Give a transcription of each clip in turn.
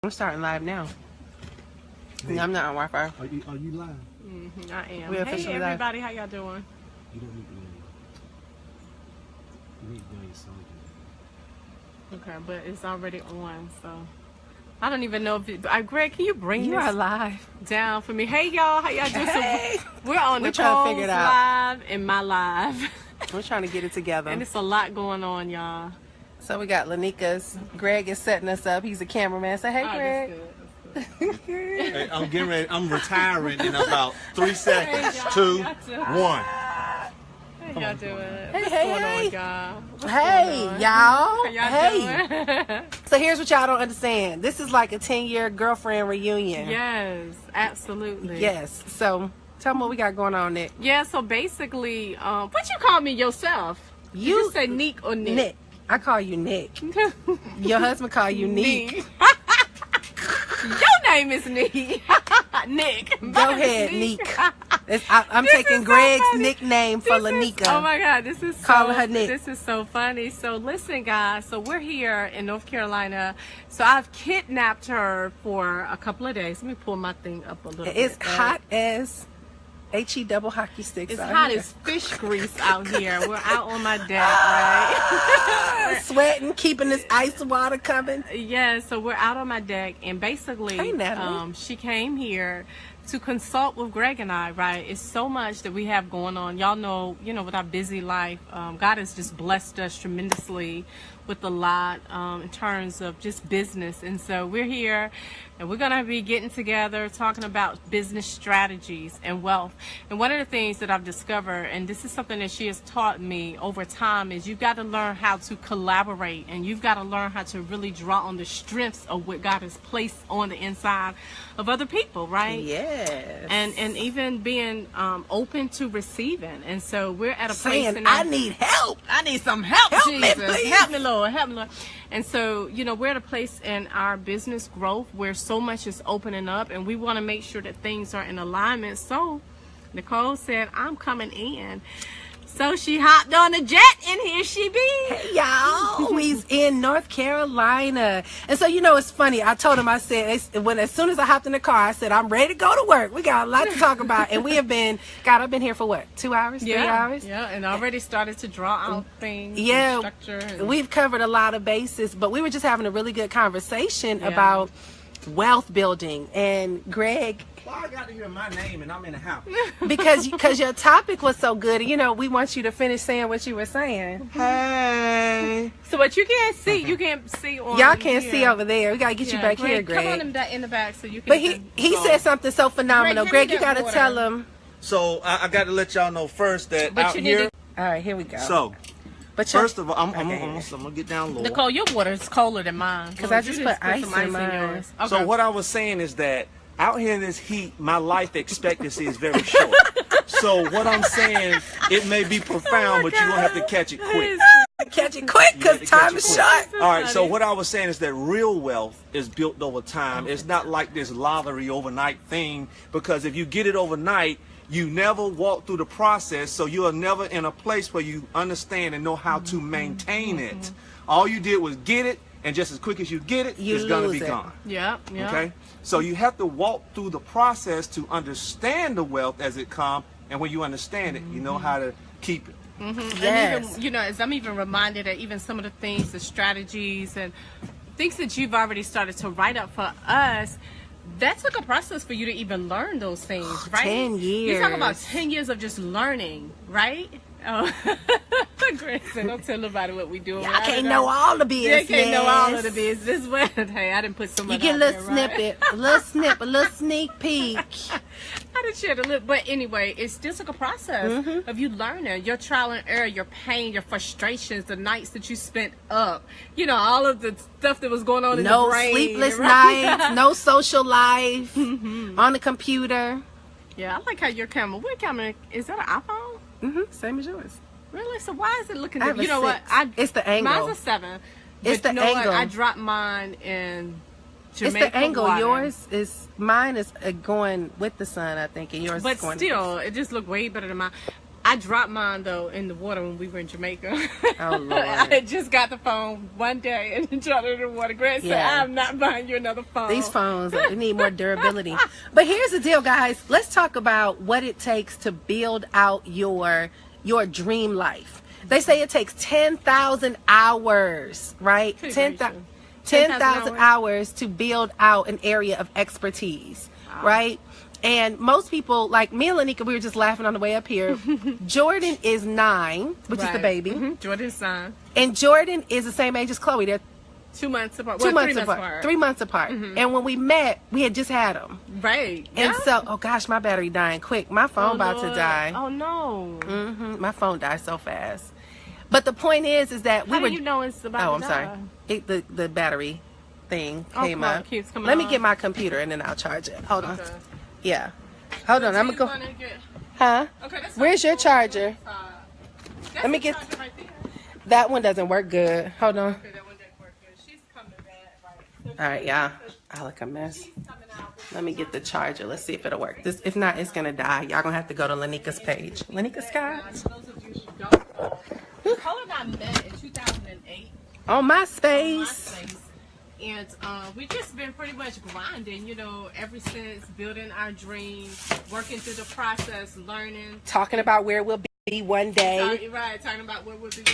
I'm starting live now. Hey. No, I'm not on Wi-Fi. Are you live? I am. We're hey everybody, how y'all doing? You don't need to you need to do your song. Okay, but it's already on, so I don't even know if it, Greg, can you bring you this are live down for me? Hey y'all, how y'all doing? Hey. So we're on we're the trying to figure it out. Live and my live. We're trying to get it together. And it's a lot going on, y'all. So we got Lenika's. Greg is setting us up. He's a cameraman. Say, hey, Greg. That's good. Hey, I'm getting ready. I'm retiring in about 3 seconds. Hey, 2, 1. How y'all doing? What's going on, y'all? Hey, y'all. How y'all doing? So here's what y'all don't understand. This is like a 10-year girlfriend reunion. Yes, absolutely. Yes. So tell them what we got going on, Nick. Yeah, so basically, what you call me yourself? You say Nick or Nick? Nick. I call you Nick. Your husband call you Nick. Your name is Nick. Nick. Go ahead, Nick. I'm taking Greg's nickname for Lenika. Oh my God, this is calling her Nick. This is so funny. So listen, guys. So we're here in North Carolina. So I've kidnapped her for a couple of days. Let me pull my thing up a little bit. It's hot as HE double hockey sticks. It's hot as fish grease out here. We're out on my deck, right? Sweating, keeping this ice water coming. Yeah, so we're out on my deck, and basically, she came here to consult with Greg and I, right? It's so much that we have going on. Y'all know, with our busy life, God has just blessed us tremendously with a lot in terms of just business. And so we're here and we're going to be getting together talking about business strategies and wealth. And one of the things that I've discovered, and this is something that she has taught me over time, is you've got to learn how to collaborate, and you've got to learn how to really draw on the strengths of what God has placed on the inside of other people, right? Yes. And even being open to receiving. And so we're at a place saying, I need help. I need some help, Jesus. Me, please. Help me, Lord. Help me, Lord. And so, we're at a place in our business growth where so much is opening up, and we want to make sure that things are in alignment. So Nicole said, I'm coming in. So she hopped on a jet, and here she be. Hey, y'all. We's in North Carolina. And so, it's funny. I told him, I said, as soon as I hopped in the car, I said, I'm ready to go to work. We got a lot to talk about. And we have been, God, I've been here for what, 2 hours, 3 hours? Yeah, and already started to draw out things. Yeah, structure we've covered a lot of bases, but we were just having a really good conversation about wealth building. And Greg, well, I got to hear my name and I'm in the house. because your topic was so good. We want you to finish saying what you were saying. Hey. So what you can't see, on y'all can't here. see over there. We got to get you back here, Greg. Come on in the back so you can. But he said something so phenomenal. Greg, you got to tell him. So I got to let y'all know first that out here. All right, here we go. So. But first of all, I'm gonna get down low. Nicole, your water is colder than mine. Because I just put ice in yours. Okay. So what I was saying is that out here in this heat, my life expectancy is very short. So what I'm saying, it may be profound, but you're gonna have to catch it quick. Catch it quick, because time is short. All right, so what I was saying is that real wealth is built over time. It's not like this lottery overnight thing, because if you get it overnight, you never walk through the process, so you are never in a place where you understand and know how to maintain it. All you did was get it, and just as quick as you get it, it's going to be gone. Yeah. Okay? So you have to walk through the process to understand the wealth as it comes, and when you understand it, you know how to keep it. Yes. And even, as I'm even reminded that even some of the things, the strategies and things that you've already started to write up for us, that took a process for you to even learn those things, right? 10 years. You're talking about 10 years of just learning, right? Oh, Grayson, don't tell nobody what we do. I can't know all the business. They can't know all of the business. Hey, I didn't put so much. You get a little snippet, a little sneak peek. I didn't share a little, but anyway, it still took a process of you learning, your trial and error, your pain, your frustrations, the nights that you spent up, all of the stuff that was going on in the brain. No sleepless nights, no social life, on the computer. Yeah, I like how your camera. What camera is that? An iPhone? Same as yours. Really? So why is it looking I have different? a 6. It's the angle. Mine's a 7. It's the angle. What? I dropped mine in Jamaica. It's the angle. Water. Mine is going with the sun, I think, and yours but is going. Still, it just looked way better than mine. I I dropped mine though in the water when we were in Jamaica. Oh Lord! I had just got the phone one day and dropped it in the water. Grant said, "I'm not buying you another phone." These phones, they need more durability. But here's the deal, guys. Let's talk about what it takes to build out your dream life. They say it takes 10,000 hours, right? 10,000 hours to build out an area of expertise, right? And most people, like me and Lenika, we were just laughing on the way up here. Jordan is 9, which is the baby. Jordan's 9. And Jordan is the same age as Chloe. They're 2 months apart. 3 months apart. And when we met, we had just had them. Right. And so, oh gosh, my battery dying quick. My phone about to die. Oh no. My phone died so fast. But the point is that we How were. do you know it's about Oh, I'm to sorry. die? The battery thing came come on, up. keeps coming Let me on. get my computer and then I'll charge it. Hold on. Okay. Yeah. Hold on. I'm gonna go. Huh? Okay, that's Where's your charger? Let me get. Right there. That one doesn't work good. Hold on. Okay, that one didn't work good. She's coming back, right? All right, y'all. I look a mess. Let me get the charger. Let's see if it'll work. If not, it's gonna die. Y'all gonna have to go to Lenika's page. Lenika Scott. For those of you who don't know, Color and I met in 2008 On MySpace. on MySpace. And we've just been pretty much grinding, you know, ever since, building our dreams, working through the process, learning. Talking about where we'll be one day. Right, talking about where we'll be.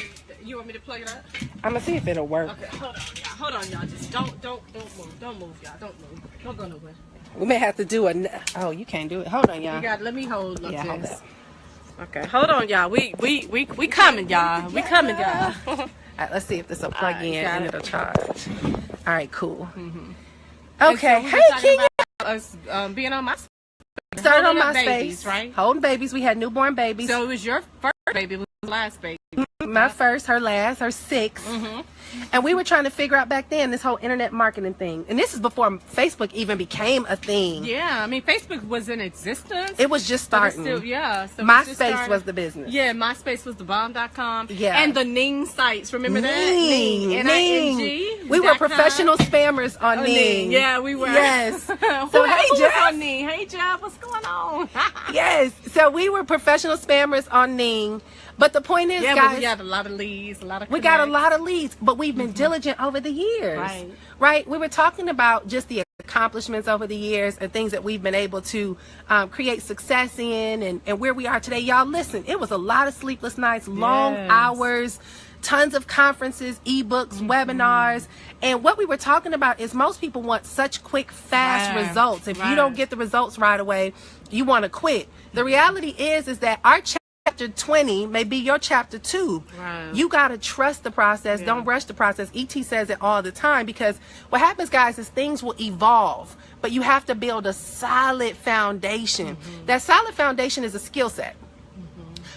You want me to plug it up? I'm gonna see if it'll work. Okay, hold on, y'all. Just don't move, y'all. Don't move. Don't go nowhere. We may have to do a. Oh, you can't do it. Hold on, y'all. Let me hold. Look, Yeah, hold this. that. Okay, hold on, y'all. We coming, y'all. We coming, y'all. All right, let's see if this will plug All right, in got and it. it'll charge. All right, cool. So Okay, we hey, were talking King. about us being on MySpace. Started on Holding up MySpace, babies, right? Holding babies. We had newborn babies. So it was your first baby, it was the last baby. My first, her last, her sixth. And we were trying to figure out back then this whole internet marketing thing. And this is before Facebook even became a thing. Yeah, I mean, Facebook was in existence. It was just but it's starting. still, yeah. So MySpace was the business. Yeah, MySpace was the bomb.com. Yeah. And the Ning sites. Remember that? Ning. N-I-N-G. We were professional spammers on Ning. Yeah, we were. Yes. So So hey, who was Jeff. on Ning? Hey, Jeff, what's going on? Yes. So we were professional spammers on Ning. But the point is, Yeah, guys, but we got a lot of leads, a lot of we got a connects. lot of leads, but we've been diligent over the years. Right? We were talking about just the accomplishments over the years and things that we've been able to create success in and where we are today. Y'all, listen, it was a lot of sleepless nights, long hours, tons of conferences, ebooks, webinars. And what we were talking about is most people want such quick, fast results. If you don't get the results right away, you want to quit. The reality is that our chapter 20 may be your chapter 2. You got to trust the process. Don't rush the process. ET says it all the time, because what happens, guys, is things will evolve, but you have to build a solid foundation. That solid foundation is a skill set.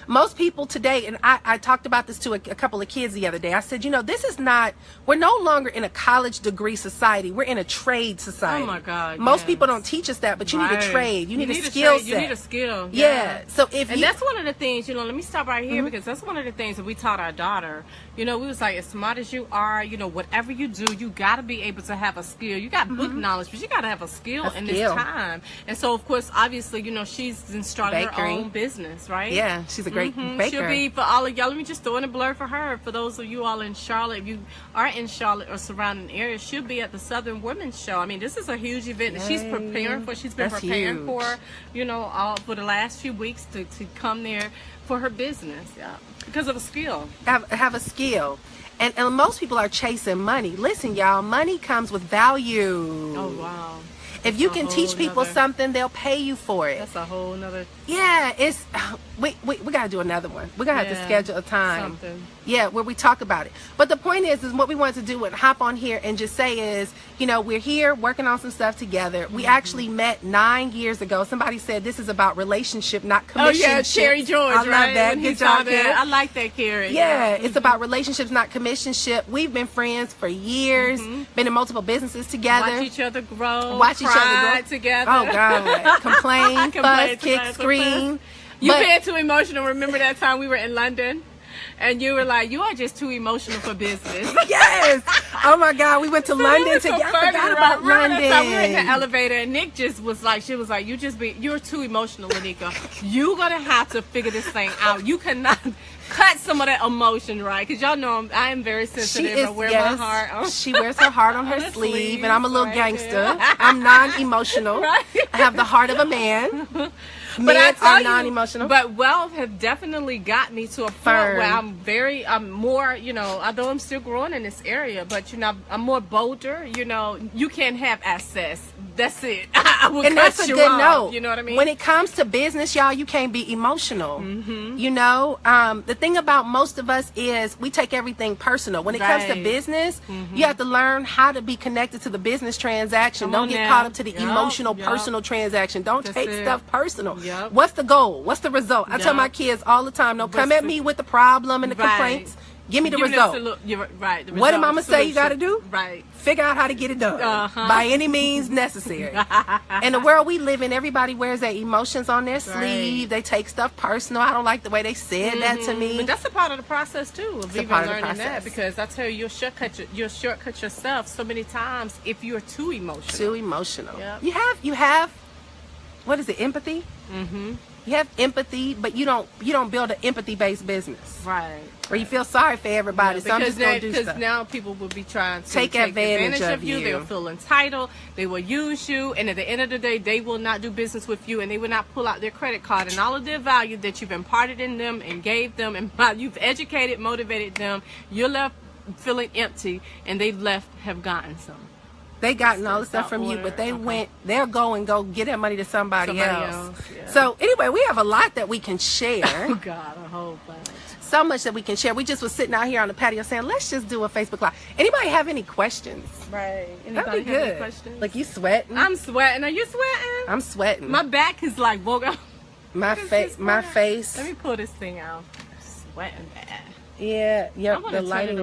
Most people today, and I talked about this to a couple of kids the other day. I said, you know, this is not, we're no longer in a college degree society. We're in a trade society. Oh my God. Most people don't teach us that, but you need a trade. You need a skill set. You need a skill. Yeah. So and that's one of the things, you know, let me stop right here, because that's one of the things that we taught our daughter. You know, we was like, as smart as you are, you know, whatever you do, you got to be able to have a skill. You got book knowledge, but you got to have a skill in this time. And so, of course, obviously, you know, she's started her own business, right? Yeah, she's a great baker. She'll be, for all of y'all, let me just throw in a blur for her. For those of you all in Charlotte, if you are in Charlotte or surrounding areas, she'll be at the Southern Women's Show. I mean, this is a huge event that she's preparing for. She's been preparing for, you know, all for the last few weeks to come there for her business, because of a skill. Have a skill. And most people are chasing money. Listen, y'all, money comes with value. Oh, wow. If you can teach people something, they'll pay you for it. That's a whole nother. Yeah, it's we gotta do another one. We're gonna have to schedule a time. Yeah, where we talk about it. But the point is what we wanted to do and hop on here and just say is, you know, we're here working on some stuff together. We actually met 9 years ago. Somebody said this is about relationship, not commission. Oh yeah, Cherry George. I love that. Good job, that. I like that, Carrie. Yeah, it's about relationships, not commissionship. We've been friends for years. Been in multiple businesses together. Watch each other grow. Watch each other grow together. Oh God, complain, fuss, kick, scream. You being too emotional. Remember that time we were in London? And you were like, you are just too emotional for business. Yes. Oh my God, we went to London together. I forgot about London. We were in the elevator, and Nick just was like, she was like, you're too emotional, Lenika. You're gonna have to figure this thing out. You cannot cut some of that emotion, right? Because y'all know I am very sensitive. I wear my heart on. She wears her heart on her sleeve, and I'm a little gangster. I'm non-emotional. Right? I have the heart of a man. But I tell are non-emotional. But wealth has definitely got me to a point where I'm more, although I'm still growing in this area, but I'm more bolder. You can't have access. That's it. I will and that's a good note. You know what I mean? When it comes to business, y'all, you can't be emotional. The thing about most of us is we take everything personal. When it comes to business, you have to learn how to be connected to the business transaction. Don't get caught up to the emotional, personal transaction. Don't take stuff personal. Yep. What's the goal? What's the result? I tell my kids all the time, don't come at me with the problem and the complaints. Give me the result. You're right. What did mama say you got to do? Right. Figure out how to get it done by any means necessary. In the world we live in, everybody wears their emotions on their sleeve. They take stuff personal. I don't like the way they said that to me. But that's a part of the process too, of even learning that. Because I tell you, you'll shortcut yourself so many times if you're too emotional. Too emotional. Yep. You have, what is it, empathy? You have empathy, but you don't build an empathy-based business. Right. Where you feel sorry for everybody, so I'm just going to do stuff. Because now people will be trying to take advantage of you. They will feel entitled. They will use you. And at the end of the day, they will not do business with you. And they will not pull out their credit card. And all of their value that you've imparted in them and gave them, and you've educated, motivated them, you're left feeling empty. And they have gotten some. They gotten all the stuff from you, but they'll go get that money to somebody else. Yeah. So anyway, we have a lot that we can share. Oh God, a whole bunch. So much that we can share. We just was sitting out here on the patio saying, let's just do a Facebook Live. Anybody have any questions? Right. Anybody have any questions? Like, you sweating? I'm sweating. Are you sweating? I'm sweating. My back is like woke up. My face. Let me pull this thing out. I'm sweating bad. Yeah, the lighting.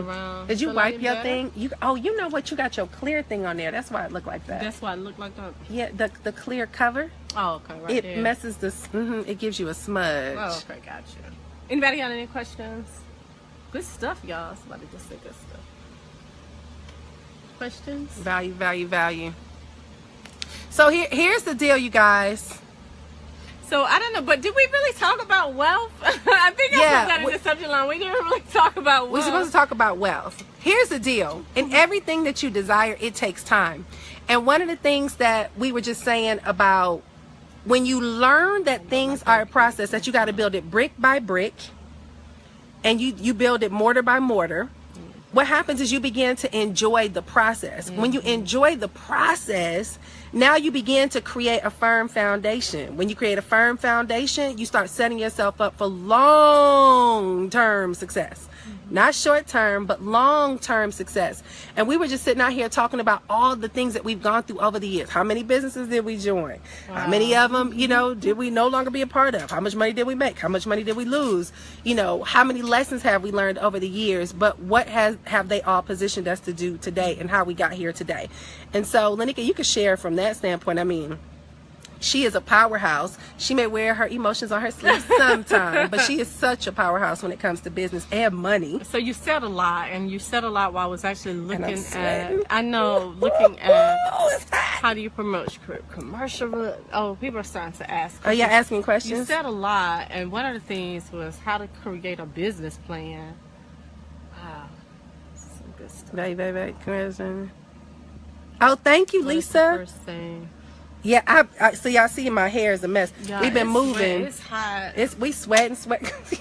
Did you wipe your thing? You know what? You got your clear thing on there. That's why it looked like that. That's why it looked like that. Yeah, the clear cover. Oh, okay, right. It messes this. It gives you a smudge. Oh, okay, gotcha. Anybody got any questions? Good stuff, y'all. Somebody just said good stuff. Questions? Value. So here's the deal, you guys. So I don't know, but did we really talk about wealth? I think I put that in the subject line. We didn't really talk about wealth. We're supposed to talk about wealth. Here's the deal. In everything that you desire, it takes time. And one of the things that we were just saying about when you learn that things are a process, that you got to build it brick by brick, and you build it mortar by mortar, what happens is you begin to enjoy the process. When you enjoy the process, now you begin to create a firm foundation. When you create a firm foundation, you start setting yourself up for long-term success. Not short-term, but long-term success. And we were just sitting out here talking about all the things that we've gone through over the years. How many businesses did we join? Wow. How many of them, did we no longer be a part of? How much money did we make? How much money did we lose? How many lessons have we learned over the years? But what have they all positioned us to do today, and how we got here today? And so, Lenika, you can share from that standpoint. I mean, she is a powerhouse. She may wear her emotions on her sleeve sometime, but she is such a powerhouse when it comes to business and money. So you said a lot, and you said a lot while I was actually looking at, how do you promote commercial? Oh, people are starting to ask. Oh, yeah, asking questions? You said a lot, and one of the things was how to create a business plan. Wow. Some good stuff. Baby. Oh, thank you, Lisa. That's the first thing. Yeah, I so y'all see my hair is a mess. Yeah, we've been moving. It's hot. We sweating.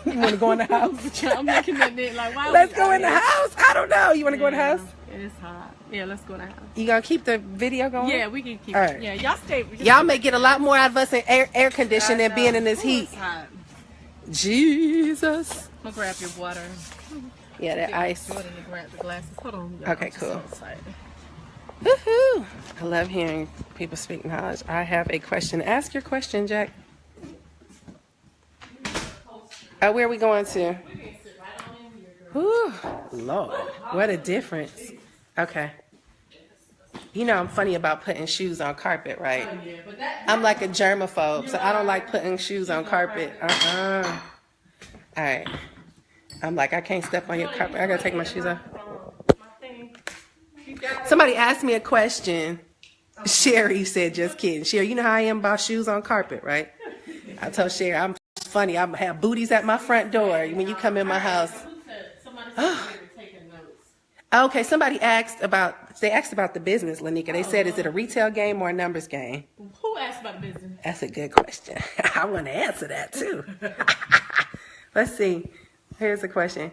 You want to go in the house? I'm looking at it like, why? Let's go in the house. I don't know. You want to go in the house? It's hot. Yeah, let's go in the house. You gonna keep the video going? Yeah, we can keep All it. right. Yeah, y'all stay. Y'all may get a lot more out of us in air conditioning than being in this heat. It's hot. Jesus. I'm gonna grab your water. Yeah, that ice. Jordan to grab the glasses. Hold on. Okay, cool. Woohoo! I love hearing people speak knowledge. I have a question. Ask your question, Jack. Where are we going to? Whew, Lord, what a difference. Okay. I'm funny about putting shoes on carpet, right? I'm like a germaphobe, so I don't like putting shoes on carpet. All right. I'm like, I can't step on your carpet. I gotta take my shoes off. Somebody asked me a question. Sherry said, just kidding. Sherry, you know how I am about shoes on carpet, right? I told Sherry, I'm funny. I have booties at my front door when you come in my house. Okay, somebody asked about the business, Lenika. They said, is it a retail game or a numbers game? Who asked about the business? That's a good question. I want to answer that too. Let's see. Here's the question.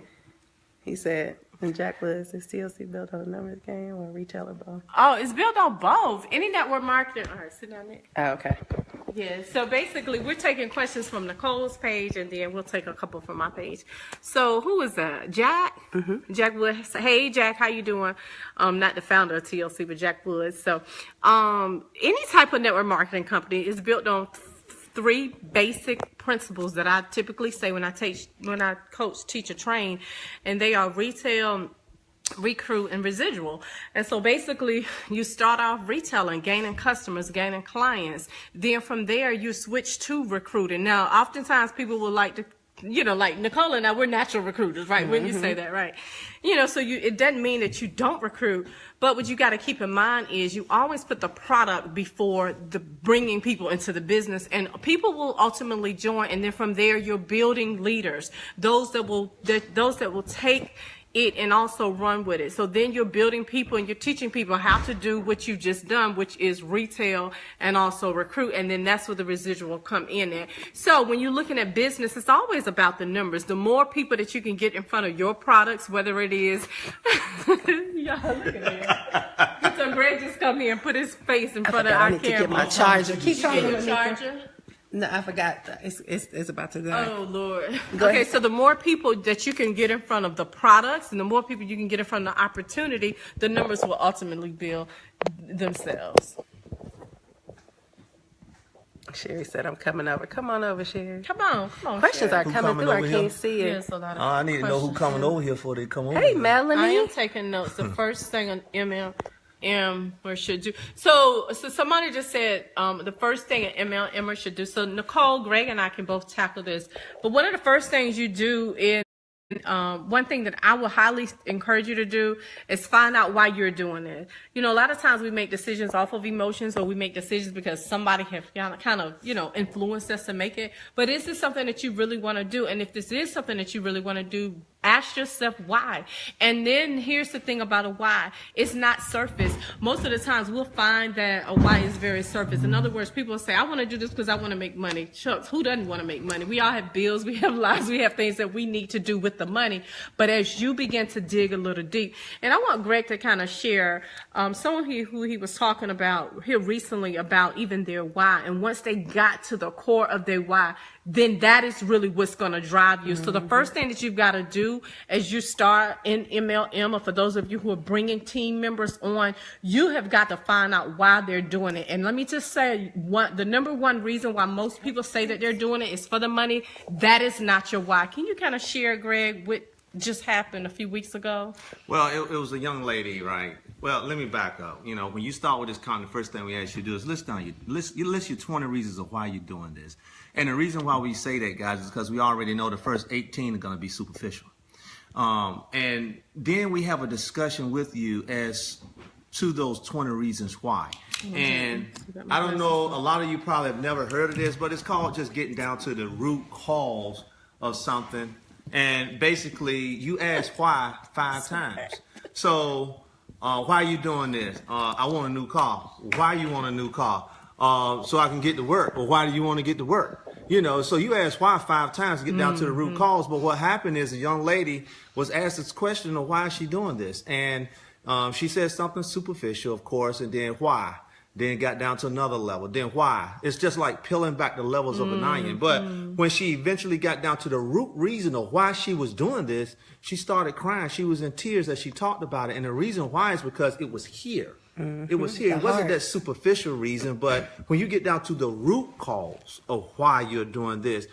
He said, and Jack Woods, is TLC built on a numbers game or retail or both? Oh, it's built on both. Any network marketing. All right, sit down there. Oh, okay. Yeah, so basically we're taking questions from Nicole's page and then we'll take a couple from my page. So who is that? Jack? Mm-hmm. Jack Woods. Hey, Jack, how you doing? Not the founder of TLC, but Jack Woods. So any type of network marketing company is built on three basic principles that I typically say when I coach, teach, or train, and they are retail, recruit, and residual. And so basically you start off retailing, gaining customers, gaining clients. Then from there you switch to recruiting. Now, oftentimes people will like to, like Nicole and I, we're natural recruiters, right? Mm-hmm. When you say that, right? So it doesn't mean that you don't recruit, but what you got to keep in mind is you always put the product before the bringing people into the business, and people will ultimately join. And then from there, you're building leaders, those that will take it and also run with it. So then you're building people and you're teaching people how to do what you've just done, which is retail and also recruit. And then that's where the residual come in at. So when you're looking at business, it's always about the numbers. The more people that you can get in front of your products, whether it is, y'all look at that. So Greg just come here and put his face in front of our camera. I need to get my charger. Keep talking. Get your charger. No, I forgot. It's about to die. Oh, Lord. Okay, so the more people that you can get in front of the products and the more people you can get in front of the opportunity, the numbers will ultimately build themselves. Sherry said, I'm coming over. Come on over, Sherry. Come on. Questions Sherry. are coming through. I can't see it. Yes, I need to know who coming over here before they come over. Hey, Melanie. I am taking notes. The first thing on MLM should do. So somebody just said the first thing an MLM should do. So Nicole, Greg, and I can both tackle this. But one of the first things you do is one thing that I would highly encourage you to do is find out why you're doing it. A lot of times we make decisions off of emotions, or we make decisions because somebody have kind of influenced us to make it. But is this something that you really want to do? And if this is something that you really want to do, ask yourself why. And then here's the thing about a why. It's not surface. Most of the times we'll find that a why is very surface. In other words, people say, I want to do this because I want to make money. Shucks, who doesn't want to make money? We all have bills, we have lives, we have things that we need to do with the money. But as you begin to dig a little deep, and I want Greg to kind of share someone who he was talking about here recently about even their why. And once they got to the core of their why, then that is really what's going to drive you. Mm-hmm. So the first thing that you've got to do as you start in MLM, or for those of you who are bringing team members on, you have got to find out why they're doing it. And let me just say, the number one reason why most people say that they're doing it is for the money. That is not your why. Can you kind of share, Greg, what just happened a few weeks ago? Well, it was a young lady, right? Well, let me back up. When you start with this content, the first thing we ask you to do is list your 20 reasons of why you're doing this. And the reason why we say that, guys, is because we already know the first 18 are going to be superficial. And then we have a discussion with you as to those 20 reasons why. And I don't know, a lot of you probably have never heard of this, but it's called just getting down to the root cause of something. And basically, you ask why 5 times. So, why are you doing this? I want a new car. Why you want a new car? So I can get to work. Or why do you want to get to work? So you ask why 5 times to get down to the root cause. But what happened is a young lady was asked this question of why is she doing this? And she said something superficial, of course, and then why? Then got down to another level. Then why? It's just like peeling back the levels of an onion. But when she eventually got down to the root reason of why she was doing this, she started crying. She was in tears as she talked about it. And the reason why is because it was here. It was here. It wasn't that superficial reason, but when you get down to the root cause of why you're doing this,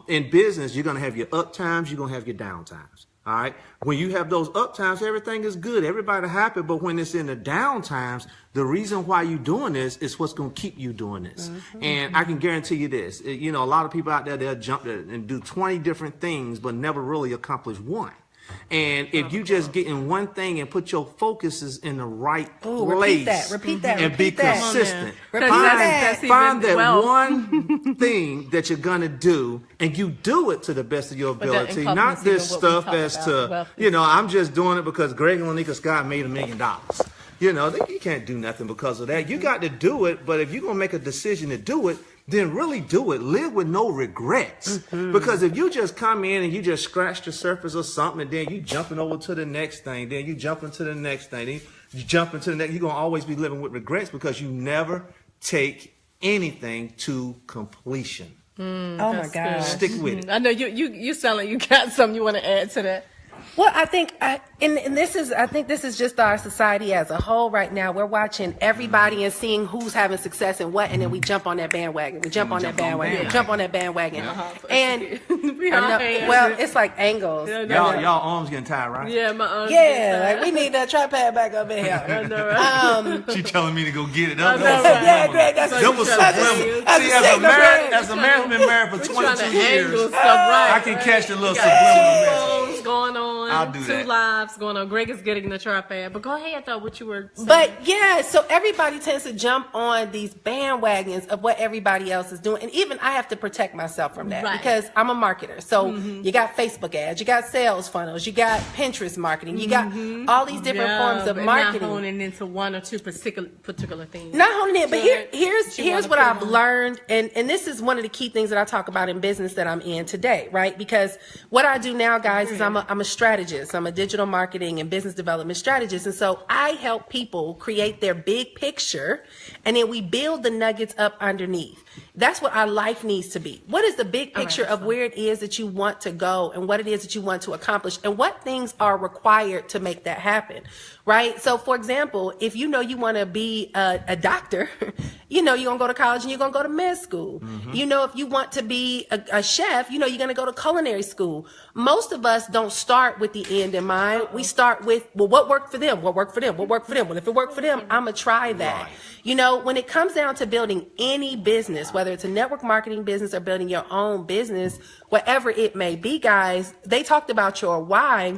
in business, you're going to have your up times, you're going to have your down times. All right. When you have those up times, everything is good. Everybody happy. But when it's in the down times, the reason why you're doing this is what's going to keep you doing this. And I can guarantee you this. You know, a lot of people out there, they'll jump and do 20 different things, but never really accomplish one. And if you just get in one thing and put your focuses in the right place, repeat that, and be consistent, find that one thing that you're gonna do, and you do it to the best of your ability. Not this stuff as to, you know, I'm just doing it because Greg and Lenika Scott made $1 million. You know, you can't do nothing because of that. You got to do it, but if you're gonna make a decision to do it, then really do it. Live with no regrets. Because if you just come in and you just scratch the surface or something, and then you jumping over to the next thing, then you jump into the next thing, then you jump into the next, you're going to always be living with regrets because you never take anything to completion. Oh my God. Stick with it. I know you sound like you got something you want to add to that. Well, I think, and this is just our society as a whole right now. We're watching everybody and seeing who's having success and what, and then we jump on that bandwagon. We jump on that bandwagon. And well, it's like angles. Y'all arms getting tired, right? Yeah, my arms. Yeah, like we need that tripod back up in here. I know, right? She telling me to go get it. Yeah, Greg, that's That was subliminal. See, as a man who's been married for 22 years, I can catch the little subliminal message. Going on. I'll do that. 2 lives going on. Greg is getting the tripod. But go ahead, though, what you were saying. But yeah, so everybody tends to jump on these bandwagons of what everybody else is doing. And even I have to protect myself from that because I'm a marketer. So you got Facebook ads, you got sales funnels, you got Pinterest marketing, you got all these different forms of marketing. Not honing into one or two particular things. Not honing in, but here's what I've learned. And this is one of the key things that I talk about in business that I'm in today, right? Because what I do now, guys, is I'm a strategist. I'm a digital marketing and business development strategist. And so I help people create their big picture and then we build the nuggets up underneath. That's what our life needs to be. What is the big picture of where it is that you want to go and what it is that you want to accomplish and what things are required to make that happen, right? So for example, if you know you want to be a doctor, you know, you're going to go to college and you're going to go to med school. You know, if you want to be a chef, you know, you're going to go to culinary school. Most of us don't start with the end in mind. We start with, well, what worked for them? What worked for them? What worked for them? Well, if it worked for them, I'm going to try that. Right. You know, when it comes down to building any business, whether it's a network marketing business or building your own business, whatever it may be, guys, they talked about your why,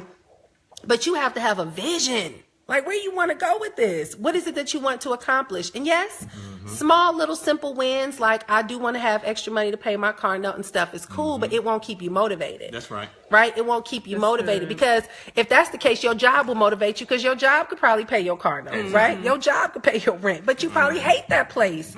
but you have to have a vision. Like, where you want to go with this? What is it that you want to accomplish? And yes, small little simple wins, like I do want to have extra money to pay my car note and stuff is cool, but it won't keep you motivated. That's right. Right? It won't keep you motivated because if that's the case, your job will motivate you because your job could probably pay your car note, right? Your job could pay your rent, but you probably hate that place.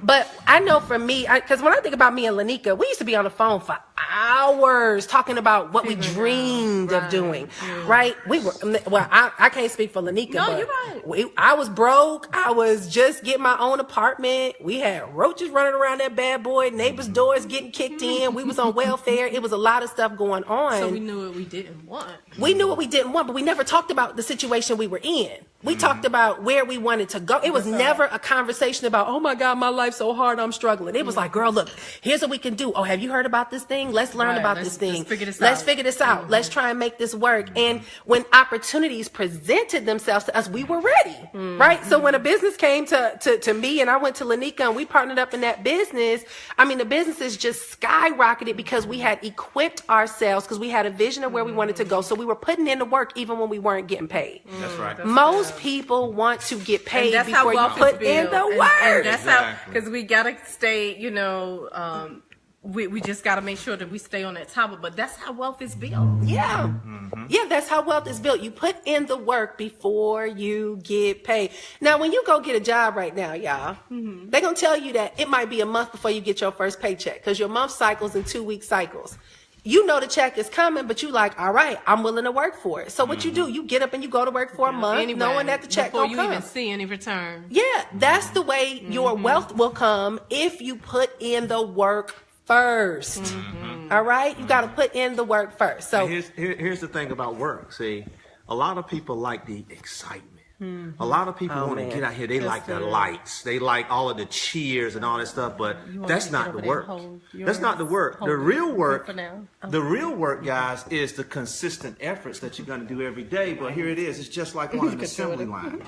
But I know for me, because when I think about me and Lenika, we used to be on the phone for hours talking about what we dreamed of doing, right? We were, well, I can't speak for Lenika, no, but you're right. I was broke. I was just getting my own apartment. We had roaches running around that bad boy, neighbors' doors getting kicked in. We was on welfare. It was a lot of stuff going on. So we knew what we didn't want. We knew what we didn't want, but we never talked about the situation we were in. We talked about where we wanted to go. It was never a conversation about, oh my God, my life's so hard, I'm struggling. It was like, girl, look, here's what we can do. Oh, have you heard about this thing? Let's learn about this thing. Let's figure this out. Let's try and make this work. And when opportunities presented themselves to us, we were ready, right? So when a business came to me and I went to Lenika and we partnered up in that business, I mean, the businesses just skyrocketed because we had equipped ourselves because we had a vision of where we wanted to go. So we were putting in the work even when we weren't getting paid. That's right. Most people want to get paid before you put in the work. And that's how, because we got to stay, you know, we just got to make sure that we stay on that topic, but that's how wealth is built. Yeah. Yeah, that's how wealth is built. You put in the work before you get paid. Now, when you go get a job right now, y'all, they're going to tell you that it might be a month before you get your first paycheck because your month cycles and 2-week cycles. You know the check is coming, but you like, all right, I'm willing to work for it. So what you do, you get up and you go to work for a month, knowing that the check will come. Before you even see any return. Yeah, that's the way your wealth will come if you put in the work first. All right? You got to put in the work first. So here's the thing about work. See, a lot of people like the excitement. A lot of people want to get out here. They like the lights. They like all of the cheers and all that stuff, but that's not the work. That's not the work. The real work, guys, is the consistent efforts that you're going to do every day. But here it is. It's just like on an assembly line.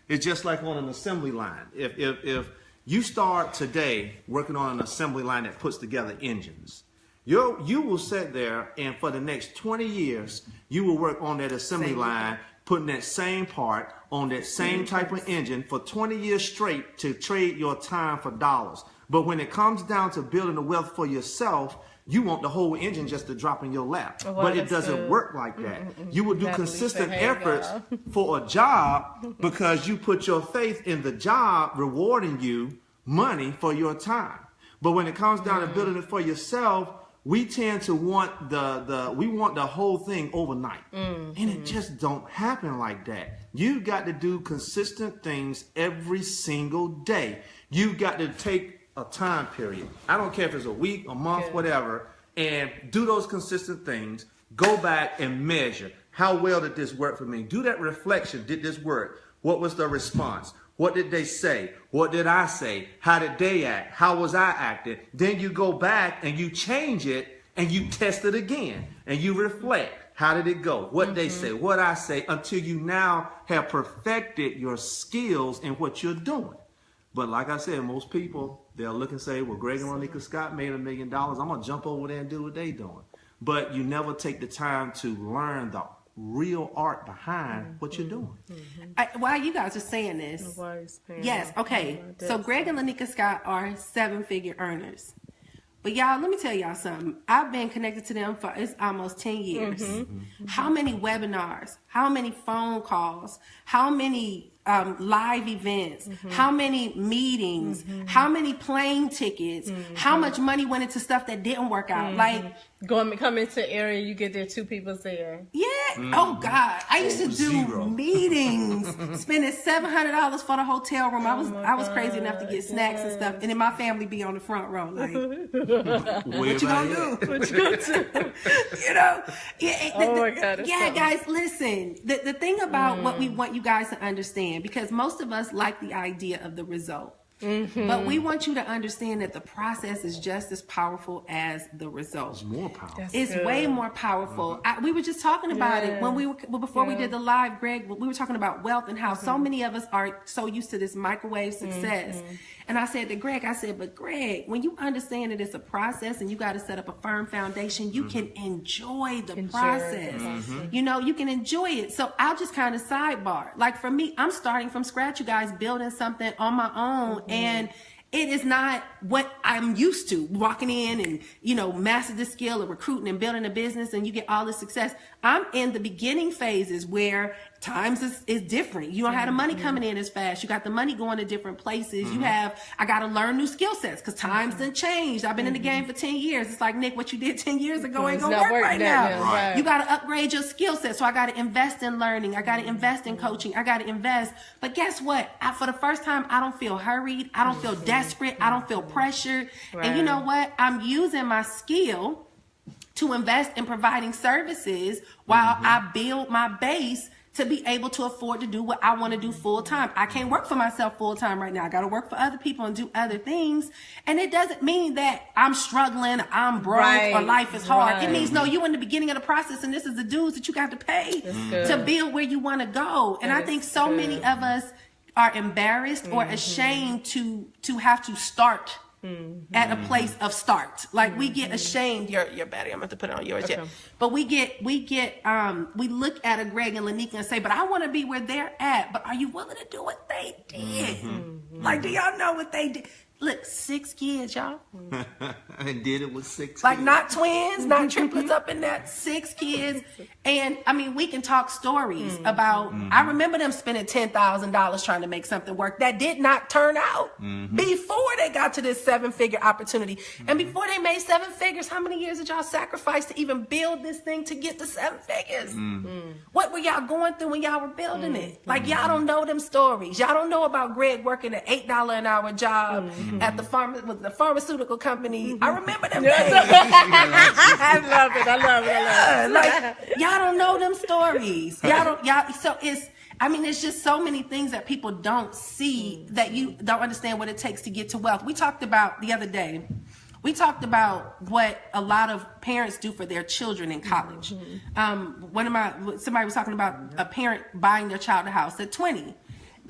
It's just like on an assembly line. If you start today working on an assembly line that puts together engines, you will sit there and for the next 20 years, you will work on that assembly line, putting that same part on that same type of engine for 20 years straight to trade your time for dollars. But when it comes down to building the wealth for yourself, you want the whole engine just to drop in your lap. But it doesn't work like that. You will do consistent efforts for a job because you put your faith in the job rewarding you money for your time. But when it comes down to building it for yourself, we tend to want the whole thing overnight. And it just don't happen like that. You got to do consistent things every single day. You got to take a time period. I don't care if it's a week, a month, whatever, and do those consistent things. Go back and measure. How well did this work for me? Do that reflection. Did this work? What was the response? What did they say? What did I say? How did they act? How was I acting? Then you go back and you change it and you test it again and you reflect. How did it go? What they say? What I say? Until you now have perfected your skills in what you're doing. But like I said, most people, they'll look and say, well, Greg and Lenika Scott made $1 million. I'm going to jump over there and do what they doing. But you never take the time to learn the real art behind what you're doing. While you guys are saying this, yes, okay. So Greg and Lenika Scott are 7-figure earners. But y'all, let me tell y'all something. I've been connected to them for it's almost 10 years. How many webinars? How many phone calls? How many live events? How many meetings? How many plane tickets? How much money went into stuff that didn't work out? Like come into the area, you get there, 2 people there. Yeah. Oh God, I used to do meetings, spending $700 for the hotel room. I was crazy enough to get snacks and stuff, and then my family be on the front row, like, what you gonna do? What you gonna do? You know? My God. Guys, listen. The thing about what we want you guys to understand, because most of us like the idea of the result. But we want you to understand that the process is just as powerful as the result. It's more powerful. It's way more powerful. We were just talking about it when before we did the live, Greg. We were talking about wealth and how so many of us are so used to this microwave success. And I said to Greg, but Greg, when you understand that it's a process and you got to set up a firm foundation, you can enjoy the process. You know, you can enjoy it. So I'll just kind of sidebar. Like for me, I'm starting from scratch, you guys, building something on my own. And it is not what I'm used to, walking in and, you know, master the skill of recruiting and building a business and you get all this success. I'm in the beginning phases where times is different. You don't have the money coming in as fast. You got the money going to different places. I got to learn new skill sets because times done changed. I've been in the game for 10 years. It's like, Nick, what you did 10 years ago ain't going to work right now. Right. You got to upgrade your skill set. So I got to invest in learning. I got to invest in coaching. I got to invest. But guess what? For the first time, I don't feel hurried. I don't feel desperate. I don't feel pressured. Right. And you know what? I'm using my skill to invest in providing services while I build my base to be able to afford to do what I want to do full time. I can't work for myself full time right now. I got to work for other people and do other things. And it doesn't mean that I'm struggling, I'm broke, or life is hard. It means, no, you in the beginning of the process and this is the dues that you got to pay to build where you want to go. And I think so many of us are embarrassed or ashamed to have to start at a place of start. Like we get ashamed. Your battery, I'm going to put it on yours. Okay. But we look at a Greg and Lenika and say, but I want to be where they're at. But are you willing to do what they did? Like, do y'all know what they did? Look, 6 kids, y'all. And did it with 6 like kids. Not twins, not triplets up in that. 6 kids. And I mean, we can talk stories about, I remember them spending $10,000 trying to make something work that did not turn out before they got to this 7-figure opportunity. And before they made 7 figures, how many years did y'all sacrifice to even build this thing to get to 7 figures? What were y'all going through when y'all were building it? Like, y'all don't know them stories. Y'all don't know about Greg working an $8 an hour job at the pharmaceutical company. I remember them days. I love it. Like, y'all don't know them stories. So I mean, there's just so many things that people don't see, that you don't understand what it takes to get to wealth. We talked about the other day, what a lot of parents do for their children in college. Somebody was talking about a parent buying their child a house at 20.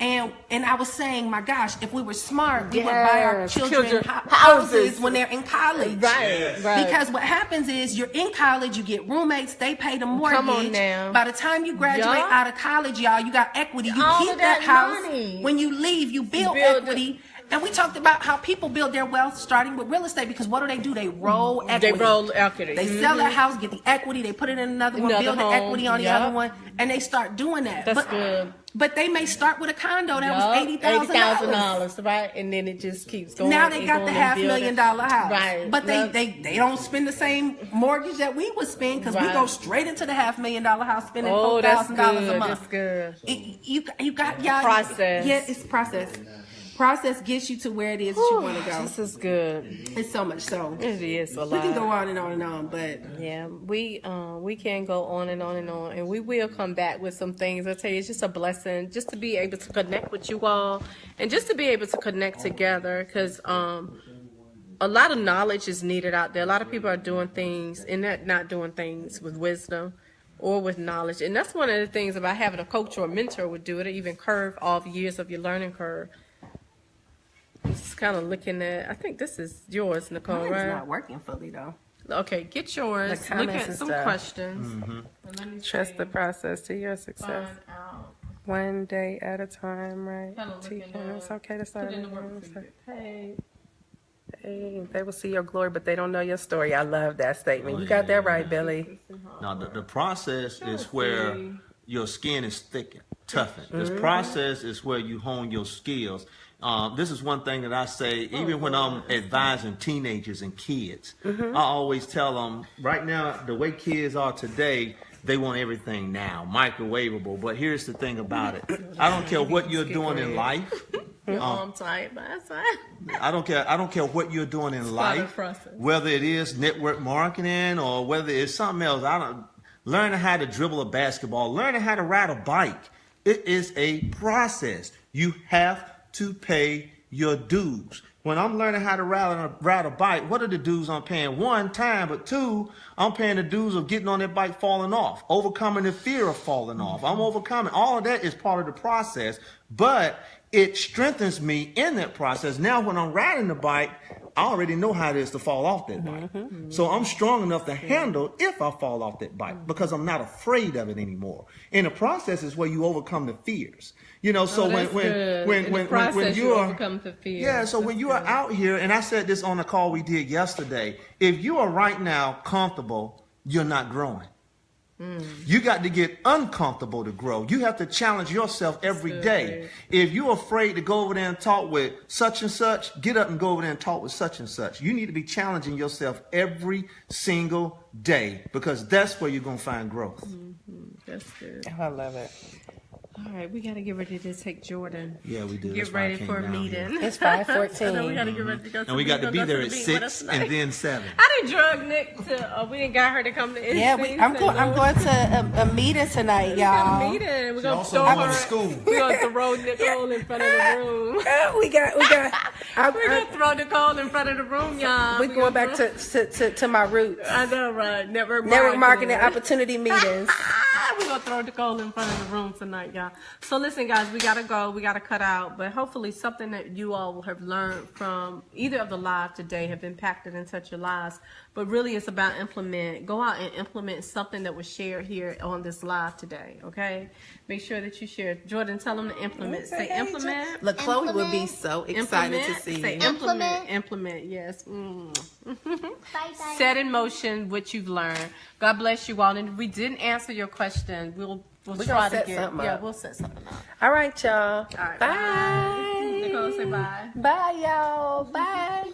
And I was saying, my gosh, if we were smart, we would buy our children houses when they're in college. Right. Because what happens is, you're in college, you get roommates, they pay the mortgage. Come on now. By the time you graduate out of college, y'all, you got equity. You All keep of that house. money. When you leave, you build equity. And we talked about how people build their wealth starting with real estate, because what do? They roll equity. They roll equity. They sell that house, get the equity, they put it in another one, build the equity on the other one, and they start doing that. That's good. But they may start with a condo that was $80,000, right? And then it just keeps going. Now they got the $500,000 house, right? But they don't spend the same mortgage that we would spend, because we go straight into the $500,000 house, spending $4,000 a month. That's good. You got y'all. Process. Yeah, it's process. Process gets you to where it is that you want to go. This is good. It's so much so. It is a lot. We can go on and on and on, but yeah, we can go on and on and on, and we will come back with some things. I tell you, it's just a blessing just to be able to connect with you all, and just to be able to connect together, because a lot of knowledge is needed out there. A lot of people are doing things and not doing things with wisdom or with knowledge, and that's one of the things about having a coach or a mentor would do. It even curve off years of your learning curve. Just kind of looking at, I think this is yours, Nicole, mine's right? not working fully though. Okay, get yours. Look at some questions. Trust the process to your success. One day at a time, right? It's okay to start. Hey, they will see your glory, but they don't know your story. I love that statement. You got that right, Billy. Now, the process is where your skin is thickened, toughened. This process is where you hone your skills. This is one thing that I say, even when I'm advising teenagers and kids, I always tell them, right now, the way kids are today, they want everything now, microwavable. But here's the thing about it. I don't care what you're doing in life. I'm tired, but that's fine. I don't care what you're doing in life, whether it is network marketing or whether it's something else. Learning how to dribble a basketball, learning how to ride a bike. It is a process. You have to pay your dues. When I'm learning how to ride a bike, what are the dues I'm paying? One, time, but two, I'm paying the dues of getting on that bike, falling off, overcoming the fear of falling off. I'm overcoming. All of that is part of the process, but it strengthens me in that process. Now, when I'm riding the bike, I already know how it is to fall off that bike. So I'm strong enough to handle if I fall off that bike, because I'm not afraid of it anymore. And the process is where you overcome the fears. You know, so when you overcome the fears. Yeah, so when you are out here, and I said this on the call we did yesterday, if you are right now comfortable, you're not growing. You got to get uncomfortable to grow. You have to challenge yourself every day. If you're afraid to go over there and talk with such and such, get up and go over there and talk with such and such. You need to be challenging yourself every single day, because that's where you're going to find growth. That's good. I love it. All right, we got to get ready to take Jordan. Yeah, we do. Get ready for a meeting. It's 5:14. We got to get ready to go. And we got to be there at 6 and then 7. I didn't drug Nick to. We didn't got her to come to. Yeah, I'm going to a meeting tonight, y'all. A meeting. We're gonna throw her to school. We're gonna throw Nicole in front of the room. we got. We're gonna throw Nicole in front of the room, y'all. We're going back to my roots. I know, right? Network marketing opportunity meetings. We're gonna throw Nicole in front of the room tonight, y'all. So listen, guys, we gotta go. We gotta cut out. But hopefully something that you all will have learned from either of the live today have impacted and touched your lives. But really it's about go out and implement something that was shared here on this live today, okay? Make sure that you share. Jordan, tell them to implement. Say implement. Look, Chloe would be so excited to see you. Say implement, yes. Bye. Set in motion what you've learned. God bless you all. And if we didn't answer your question, we'll try to get something up. Yeah, we'll set something up. All right, y'all. All right, bye. Nicole, say bye. Bye, y'all. Bye.